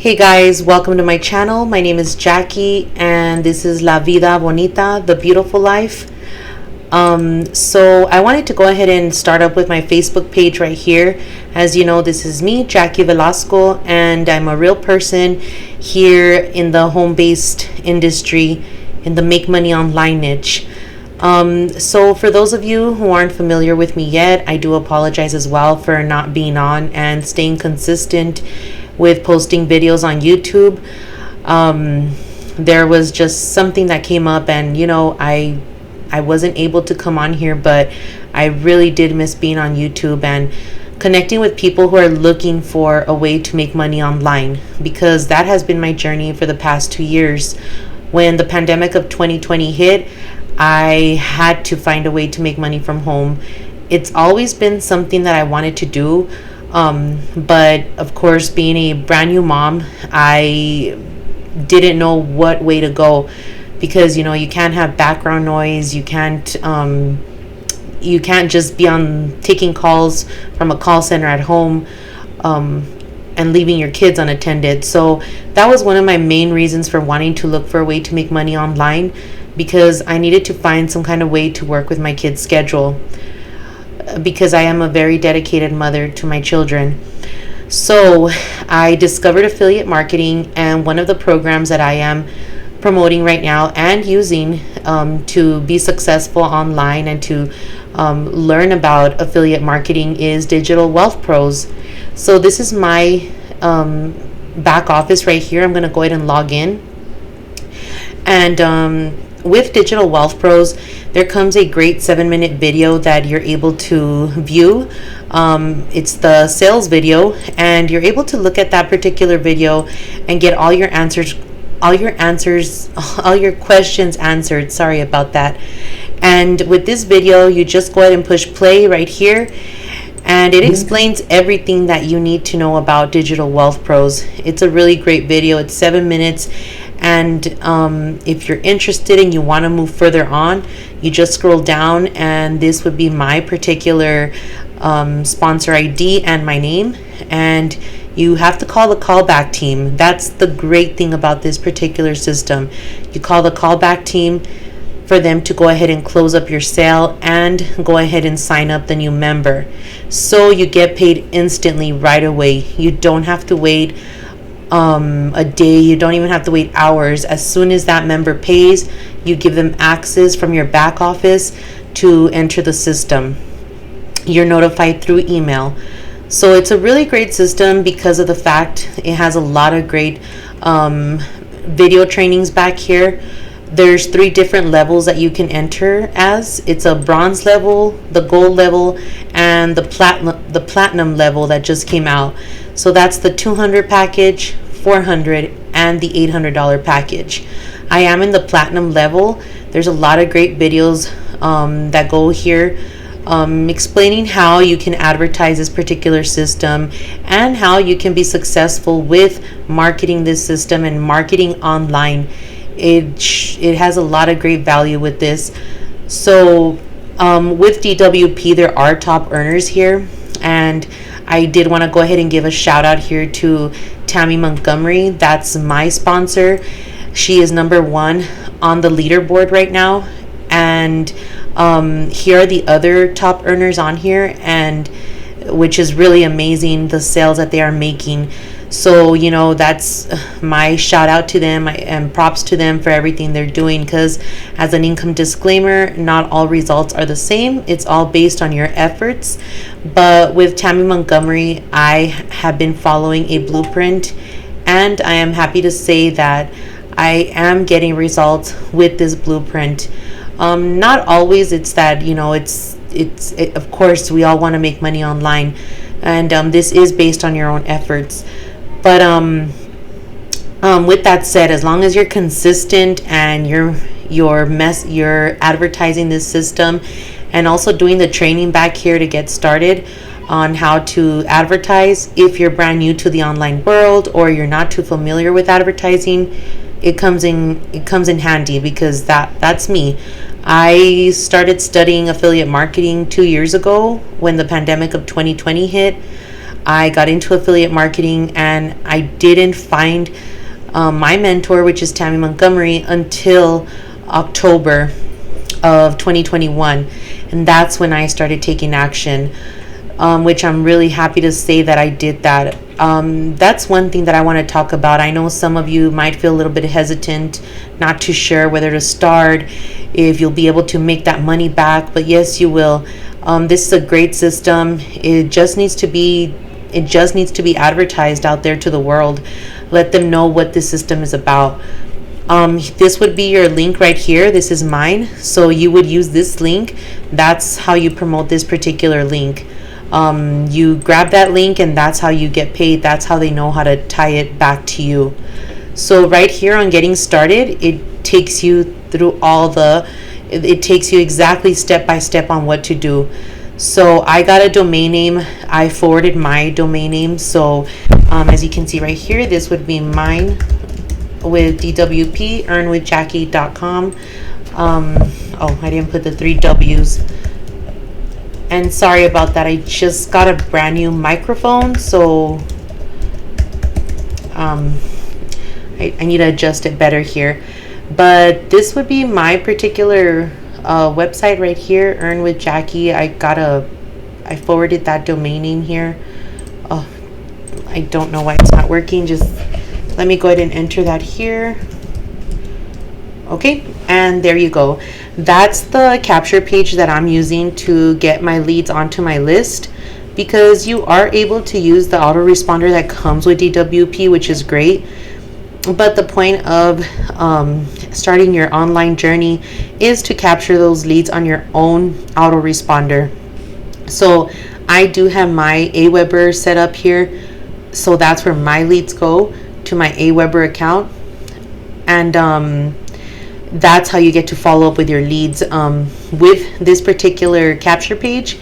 Hey guys, welcome to my channel. My name is Jackie and this is La Vida Bonita, the beautiful life. So I wanted to go ahead and start up with my Facebook page right here. As you know, this is me, Jackie Velasco, and I'm a real person here in the home-based industry in the make money online niche. So for those of you who aren't familiar with me yet, I do apologize as well for not being on and staying consistent with posting videos on YouTube. There was just something that came up, and I wasn't able to come on here, but I really did miss being on YouTube and connecting with people who are looking for a way to make money online, because that has been my journey for the past 2 years. When the pandemic of 2020 hit, I had to find a way to make money from home. It's always been something that I wanted to do. But of course, being a brand new mom, I didn't know what way to go, because you can't have background noise. You can't just be on taking calls from a call center at home and leaving your kids unattended. So that was one of my main reasons for wanting to look for a way to make money online, because I needed to find some kind of way to work with my kids' schedule, because I am a very dedicated mother to my children. So I discovered affiliate marketing, and one of the programs that I am promoting right now and using to be successful online and to learn about affiliate marketing is Digital Wealth Pros. So this is my back office right here. I'm going to go ahead and log in. And with Digital Wealth Pros, there comes a great 7-minute video that you're able to view. It's the sales video, and you're able to look at that particular video and get all your questions answered. Sorry about that. And with this video, you just go ahead and push play right here, and it explains everything that you need to know about Digital Wealth Pros. It's a really great video. It's 7 minutes. And if you're interested and you want to move further on, you just scroll down, and this would be my particular sponsor ID and my name. And you have to call the callback team. That's the great thing about this particular system. You call the callback team for them to go ahead and close up your sale and go ahead and sign up the new member. So you get paid instantly right away. You don't have to wait a day. You don't even have to wait hours. As soon as that member pays, you give them access from your back office to enter the system. You're notified through email. So it's a really great system because of the fact it has a lot of great video trainings back here. There's 3 different levels that you can enter as. It's a bronze level, the gold level, and the platinum level that just came out. So that's the $200 package, $400, and the $800 package. I am in the platinum level. There's a lot of great videos that go here explaining how you can advertise this particular system and how you can be successful with marketing this system and marketing online. It has a lot of great value with this. So with DWP, there are top earners here, and I did want to go ahead and give a shout out here to Tammy Montgomery. That's my sponsor. She is number 1 on the leaderboard right now, and here are the other top earners on here, and which is really amazing, the sales that they are making. So that's my shout out to them, and props to them for everything they're doing, because as an income disclaimer, not all results are the same. It's all based on your efforts. But with Tammy Montgomery, I have been following a blueprint, and I am happy to say that I am getting results with this blueprint. Not always. It's that of course we all want to make money online, and this is based on your own efforts. But with that said, as long as you're consistent and you're advertising this system, and also doing the training back here to get started on how to advertise. If you're brand new to the online world or you're not too familiar with advertising, it comes in handy, because that's me. I started studying affiliate marketing 2 years ago when the pandemic of 2020 hit. I got into affiliate marketing, and I didn't find my mentor, which is Tammy Montgomery, until October of 2021. And that's when I started taking action, which I'm really happy to say that I did that. That's one thing that I want to talk about. I know some of you might feel a little bit hesitant, not too sure whether to start, if you'll be able to make that money back, but yes, you will. This is a great system. It just needs to be advertised out there to the world. Let them know what this system is about. This would be your link right here. This is mine. So you would use this link. That's how you promote this particular link. You grab that link, and that's how you get paid. That's how they know how to tie it back to you. So right here on getting started, it takes you through it takes you exactly step by step on what to do. So I got a domain name. I forwarded my domain name. So as you can see right here, this would be mine with DWP, earnwithjackie.com. Oh, I didn't put the 3 W's. And sorry about that. I just got a brand new microphone, so I need to adjust it better here. But this would be my particular website right here, Earn with Jackie. I forwarded that domain name here. Oh, I don't know why it's not working. Just let me go ahead and enter that here. Okay, and there you go. That's the capture page that I'm using to get my leads onto my list, because you are able to use the autoresponder that comes with DWP, which is great. But the point of starting your online journey is to capture those leads on your own autoresponder. So I do have my Aweber set up here. So that's where my leads go, to my Aweber account. And that's how you get to follow up with your leads. With this particular capture page,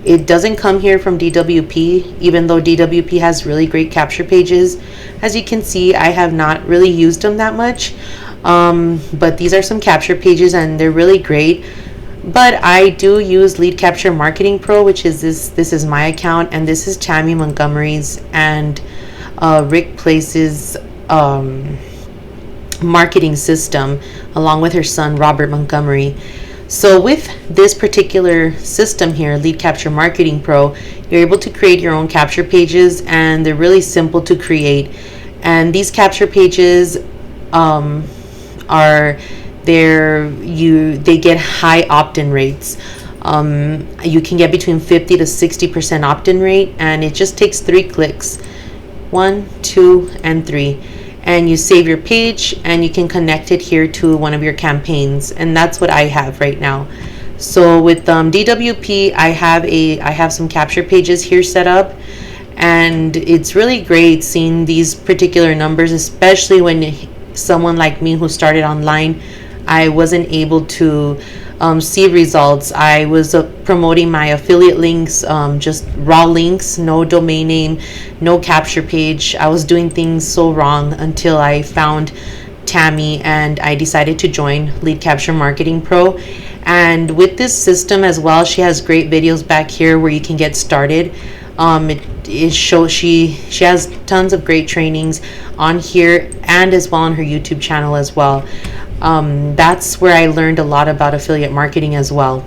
it doesn't come here from DWP, even though DWP has really great capture pages. As you can see, I have not really used them that much, but these are some capture pages and they're really great. But I do use Lead Capture Marketing Pro, which is this is my account, and this is Tammy Montgomery's and Rick Place's marketing system, along with her son Robert Montgomery. So with this particular system here, Lead Capture Marketing Pro, you're able to create your own capture pages, and they're really simple to create. And these capture pages they get high opt-in rates. You can get between 50 to 60% opt-in rate, and it just takes 3 clicks, 1, 2, and 3. And you save your page, and you can connect it here to one of your campaigns, and that's what I have right now. So with DWP, I have some capture pages here set up, and it's really great seeing these particular numbers, especially when someone like me who started online, I wasn't able to see results. I was promoting my affiliate links, just raw links, no domain name, no capture page. I was doing things so wrong until I found Tammy, and I decided to join Lead Capture Marketing Pro. And with this system as well, she has great videos back here where you can get started. She has tons of great trainings on here, and as well on her YouTube channel as well. That's where I learned a lot about affiliate marketing as well.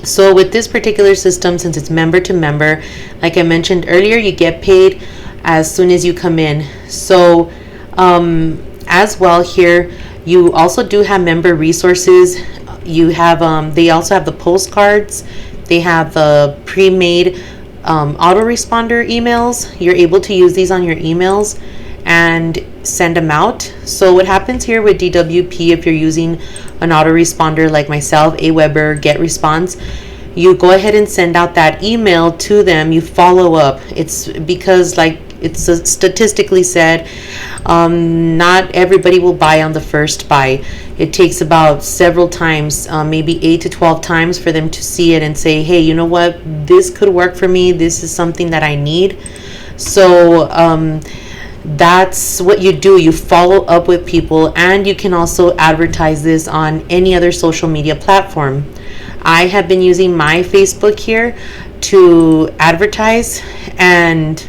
So with this particular system, since it's member to member, like I mentioned earlier, you get paid as soon as you come in. So as well here, you also do have member resources. You have they also have the postcards. They have the pre-made autoresponder emails. You're able to use these on your emails and send them out. So what happens here with DWP, if you're using an autoresponder like myself, Aweber, GetResponse, you go ahead and send out that email to them. You follow up. It's because, like it's statistically said, not everybody will buy on the first buy. It takes about several times, maybe 8 to 12 times, for them to see it and say, hey, you know what, this could work for me, this is something that I need. So that's what you do. You follow up with people, and you can also advertise this on any other social media platform. I have been using my Facebook here to advertise. And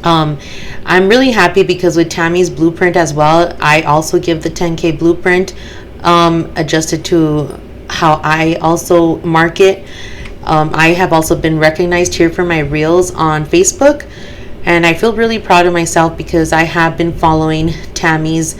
I'm really happy because with Tammy's blueprint as well, I also give the 10K blueprint adjusted to how I also market. I have also been recognized here for my reels on Facebook, and I feel really proud of myself because I have been following Tammy's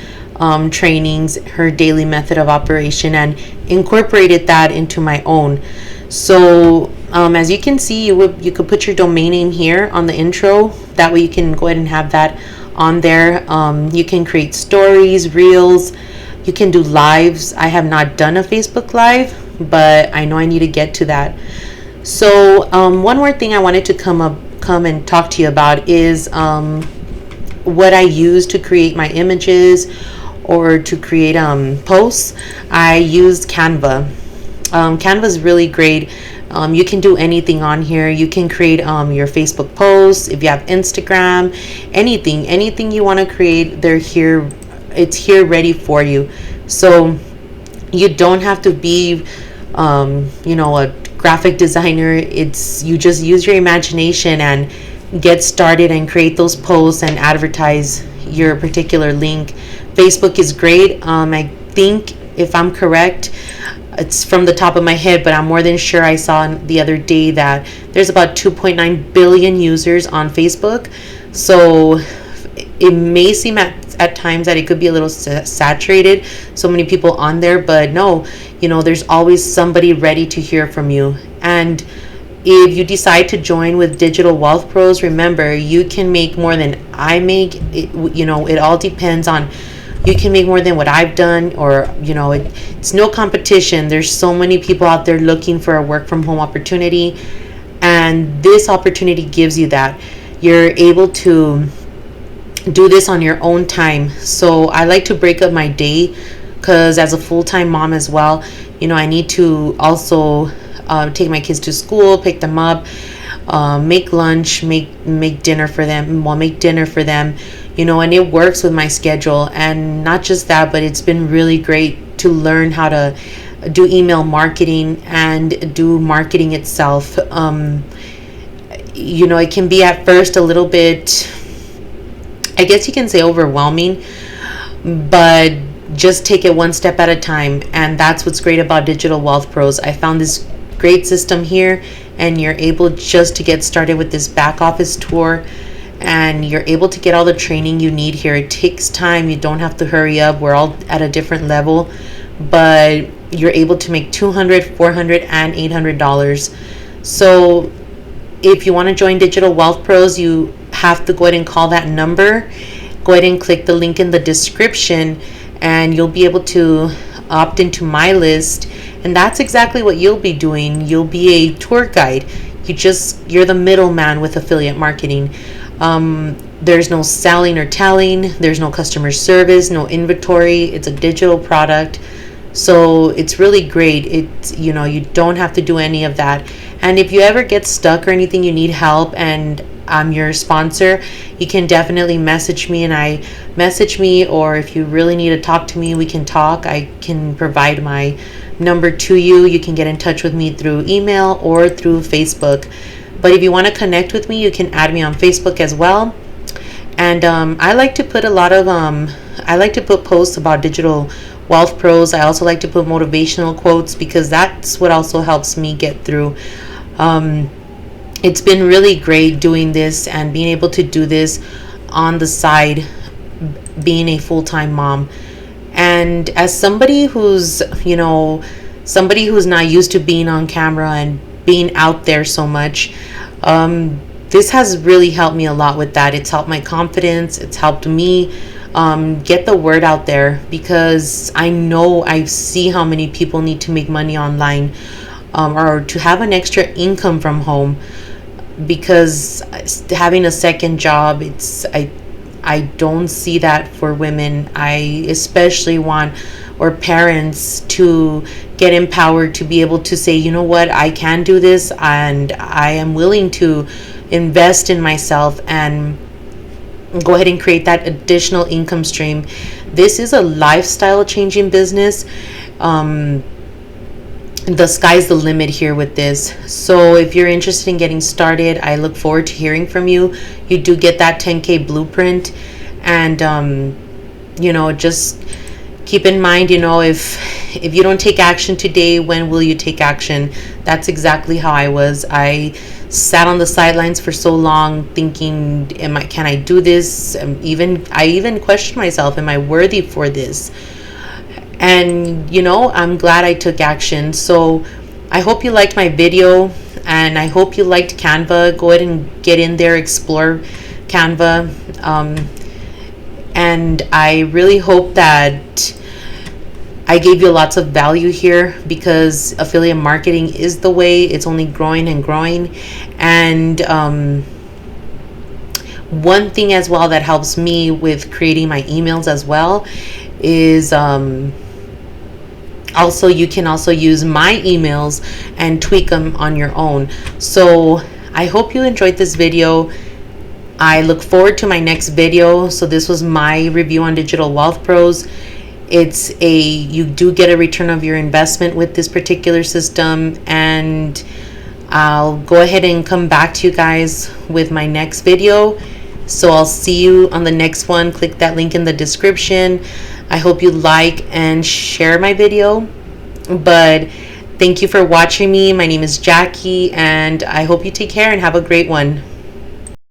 trainings, her daily method of operation, and incorporated that into my own. So as you can see, you could put your domain name here on the intro. That way you can go ahead and have that on there. You can create stories, reels. You can do lives. I have not done a Facebook live, but I know I need to get to that. So one more thing I wanted to come and talk to you about is what I use to create my images or to create posts. I use Canva. Canva is really great. You can do anything on here. You can create your Facebook posts. If you have Instagram, anything you want to create, they're here. It's here ready for you. So you don't have to be, a graphic designer. You just use your imagination and get started and create those posts and advertise your particular link. Facebook is great. I think, if I'm correct, it's from the top of my head, but I'm more than sure I saw the other day that there's about 2.9 billion users on Facebook. So it may seem at times that it could be a little saturated, so many people on there, but no, there's always somebody ready to hear from you. And if you decide to join with Digital Wealth Pros, remember, you can make more than I make. It all depends on, you can make more than what I've done, or it's no competition. There's so many people out there looking for a work from home opportunity, and this opportunity gives you that. You're able to do this on your own time. So I like to break up my day, because as a full-time mom as well, I need to also take my kids to school, pick them up, make lunch, make dinner for them, and it works with my schedule. And not just that, but it's been really great to learn how to do email marketing and do marketing itself. It can be at first a little bit, I guess you can say, overwhelming, but just take it one step at a time. And that's what's great about Digital Wealth Pros. I found this great system here, and you're able just to get started with this back office tour, and you're able to get all the training you need here. It takes time. You don't have to hurry up. We're all at a different level, but you're able to make $200, $400, and $800. So if you want to join Digital Wealth Pros, you have to go ahead and call that number. Go ahead and click the link in the description, and you'll be able to opt into my list. And that's exactly what you'll be doing. You'll be a tour guide. You're the middleman with affiliate marketing. There's no selling or telling. There's no customer service, no inventory. It's a digital product. So it's really great. You don't have to do any of that. And if you ever get stuck or anything, you need help, and I'm your sponsor, you can definitely message me, or if you really need to talk to me, we can talk. I can provide my number to you. You can get in touch with me through email or through Facebook. But if you want to connect with me, you can add me on Facebook as well. And I like to put posts about Digital Wealth Pros. I also like to put motivational quotes, because that's what also helps me get through. It's been really great doing this and being able to do this on the side, being a full-time mom. And as somebody who's not used to being on camera and being out there so much, this has really helped me a lot with that. It's helped my confidence. It's helped me get the word out there, because I see how many people need to make money online, or to have an extra income from home, because having a second job, I don't see that for women. I especially want, or parents, to get empowered to be able to say, you know what, I can do this, and I am willing to invest in myself and go ahead and create that additional income stream. This is a lifestyle changing business. the sky's the limit here with this. So if you're interested in getting started, I look forward to hearing from you. You do get that 10K blueprint, and just keep in mind, if you don't take action today, when will you take action? That's exactly how I was. I sat on the sidelines for so long thinking, can I do this? I even questioned myself, am I worthy for this? And I'm glad I took action. So I hope you liked my video, and I hope you liked Canva. Go ahead and get in there, explore Canva. And I really hope that I gave you lots of value here, because affiliate marketing is the way. It's only growing and growing. And one thing as well that helps me with creating my emails as well is also, you can also use my emails and tweak them on your own. So I hope you enjoyed this video. I look forward to my next video. So this was my review on Digital Wealth Pros. You do get a return of your investment with this particular system, and I'll go ahead and come back to you guys with my next video. So I'll see you on the next one. Click that link in the description. I hope you like and share my video. But thank you for watching me. My name is Jackie, and I hope you take care and have a great one.